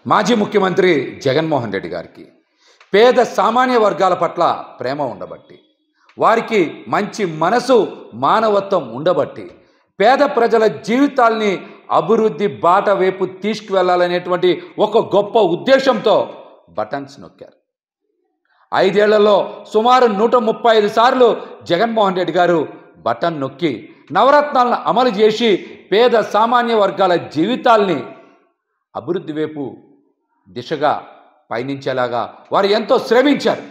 మాజీ ముఖ్యమంత్రి జగన్మోహన్ రెడ్డి గారికి పేద సామాన్య వర్గాల పట్ల ప్రేమ ఉండబట్టి, వారికి మంచి మనసు మానవత్వం ఉండబట్టి, పేద ప్రజల జీవితాల్ని అభివృద్ధి బాట వైపు తీసుకువెళ్లాలనేటువంటి ఒక గొప్ప ఉద్దేశంతో బటన్స్ నొక్కారు. 5 ఏళ్లలో సుమారు 135 సార్లు జగన్మోహన్ రెడ్డి గారు బటన్ నొక్కి నవరత్నాలను అమలు చేసి పేద సామాన్య వర్గాల జీవితాల్ని అభివృద్ధి వైపు దిశగా పయనించేలాగా వారు ఎంతో శ్రమించారు.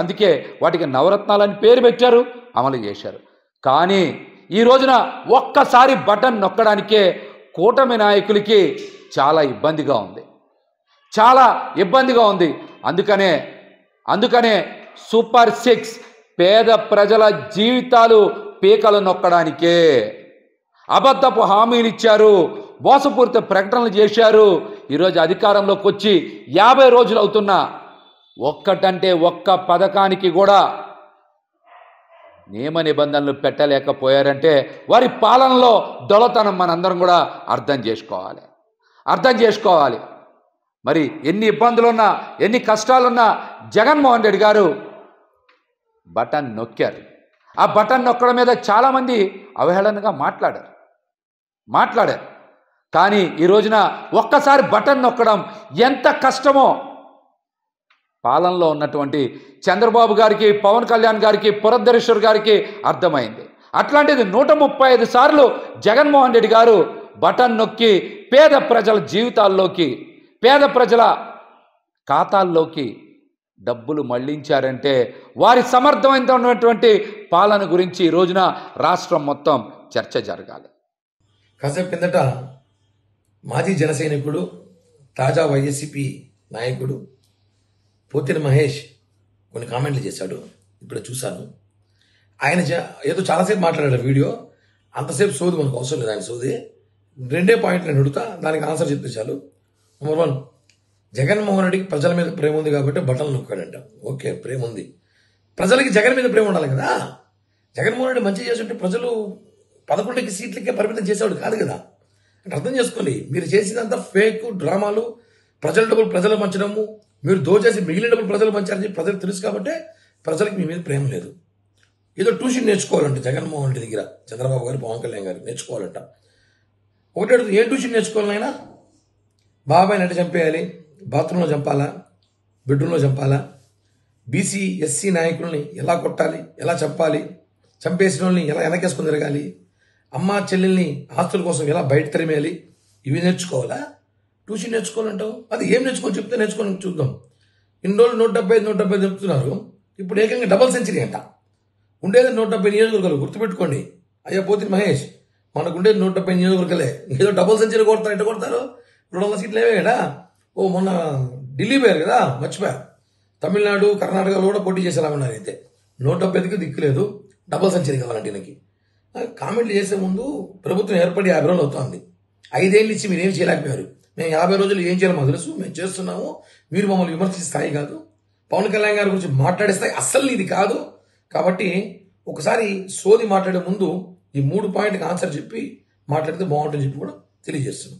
అందుకే వాటికి నవరత్నాలని పేరు పెట్టారు, అమలు చేశారు. కానీ ఈ రోజున ఒక్కసారి బటన్ నొక్కడానికే కూటమి నాయకులకి చాలా ఇబ్బందిగా ఉంది. అందుకనే సూపర్ 6 పేద ప్రజల జీవితాలు పీకలు నొక్కడానికే అబద్ధపు హామీలు ఇచ్చారు, మోసపూరిత ప్రకటనలు చేశారు. ఈరోజు అధికారంలోకి వచ్చి 50 రోజులు అవుతున్నా ఒక్కటంటే ఒక్క పథకానికి కూడా నియమ నిబంధనలు పెట్టలేకపోయారంటే వారి పాలనలో దొలతనం మనందరం కూడా అర్థం చేసుకోవాలి. మరి ఎన్ని ఇబ్బందులున్నా, ఎన్ని కష్టాలున్నా జగన్మోహన్ రెడ్డి గారు బటన్ నొక్కారు. ఆ బటన్ నొక్కడం మీద చాలామంది అవహేళనగా మాట్లాడారు. కానీ ఈ రోజున ఒక్కసారి బటన్ నొక్కడం ఎంత కష్టమో పాలనలో ఉన్నటువంటి చంద్రబాబు గారికి, పవన్ కళ్యాణ్ గారికి, పురంధరేశ్వర్ గారికి అర్థమైంది. అట్లాంటిది 135 సార్లు జగన్మోహన్ రెడ్డి గారు బటన్ నొక్కి పేద ప్రజల జీవితాల్లోకి, పేద ప్రజల ఖాతాల్లోకి డబ్బులు మళ్లించారంటే వారి సమర్థవంతమైనటువంటి పాలన గురించి ఈ రోజున రాష్ట్రం మొత్తం చర్చ జరగాలి. కాసేపు కిందట మాజీ జన సైనికుడు, తాజా వైఎస్సీపీ నాయకుడు పోతిన మహేష్ కొన్ని కామెంట్లు చేశాడు. ఇప్పుడు చూశాను. ఆయన ఏదో చాలాసేపు మాట్లాడాడు వీడియో. అంతసేపు సోది మనకు అవసరం లేదు. ఆయన సోది 2 పాయింట్లు నేను అడుగుతా, దానికి ఆన్సర్ చెప్తే చాలు. నెంబర్ 1, జగన్మోహన్ రెడ్డికి ప్రజల మీద ప్రేమ ఉంది కాబట్టి బటన్లు నొక్కాడంట. ఓకే, ప్రేమ ఉంది. ప్రజలకి జగన్ మీద ప్రేమ ఉండాలి కదా. జగన్మోహన్ రెడ్డి మంచి చేస్తుంటే ప్రజలు 11 సీట్లకే పరిమితం చేసేవాడు కాదు కదా. అంటే అర్థం చేసుకోండి, మీరు చేసినంత ఫేక్ డ్రామాలు, ప్రజల డబ్బులు ప్రజలు పంచడము, మీరు దోచేసి మిగిలిన డబ్బులు ప్రజలు పంచారని చెప్పి ప్రజలకు తెలుసు కాబట్టి ప్రజలకు మీ మీద ప్రేమ లేదు. ఏదో ట్యూషన్ నేర్చుకోవాలంట జగన్మోహన్ రెడ్డి దగ్గర, చంద్రబాబు గారు, పవన్ కళ్యాణ్ గారు నేర్చుకోవాలంట. ఒకటి అడుగుతుంది, ఏ ట్యూషన్ నేర్చుకోవాలైనా? బాబాయ్ నటి చంపేయాలి, బాత్రూంలో చంపాలా, బెడ్రూమ్లో చంపాలా, బీసీ ఎస్సీ నాయకుల్ని ఎలా కొట్టాలి, ఎలా చంపాలి, చంపేసిన వాళ్ళని ఎలా వెనకేసుకొని తిరగాలి, అమ్మ చెల్లెల్ని ఆస్తుల కోసం ఎలా బయట తరిమేయాలి, ఇవి నేర్చుకోవాలా? ట్యూషన్ నేర్చుకోవాలంటావు? అది ఏం నేర్చుకోవాలి చెప్తే నేర్చుకొని చూద్దాం. ఇన్ని రోజులు 175 చెప్తున్నారు, ఇప్పుడు ఏకంగా డబల్ సెంచరీ అంట. ఉండేది 170 నియోజకవర్గాలు, గుర్తుపెట్టుకోండి. అయ్యా పోతిన మహేష్, మనకు ఉండేది 170 నియోజకవర్గాలే, ఏదో డబల్ సెంచరీ కొడతారు. ఎట్ట కొడతారు? 200 సీట్లు ఏవే కదా. మొన్న ఢిల్లీ పోయారు కదా, మర్చిపోయారు. తమిళనాడు, కర్ణాటకలో కూడా పోటీ చేసేలా ఉన్నారు. అయితే 170కి దిక్కులేదు, డబల్ సెంచరీ కావాలంటే ఈయనకి. కామెంట్లు చేసే ముందు ప్రభుత్వం ఏర్పడి 50 రోజులు అవుతుంది. 5 ఏళ్ళు ఇచ్చి మీరేం చేయలేకపోయారు. మేము 50 రోజులు ఏం చేయాలో మాకు తెలుసు, మేము చేస్తున్నాము. మీరు మమ్మల్ని విమర్శించే స్థాయి కాదు, పవన్ కళ్యాణ్ గారి గురించి మాట్లాడే స్థాయి అస్సలు ఇది కాదు. కాబట్టి ఒకసారి సోది మాట్లాడే ముందు ఈ 3 పాయింట్కి ఆన్సర్ చెప్పి మాట్లాడితే బాగుంటుందని చెప్పి కూడా తెలియజేస్తున్నాం.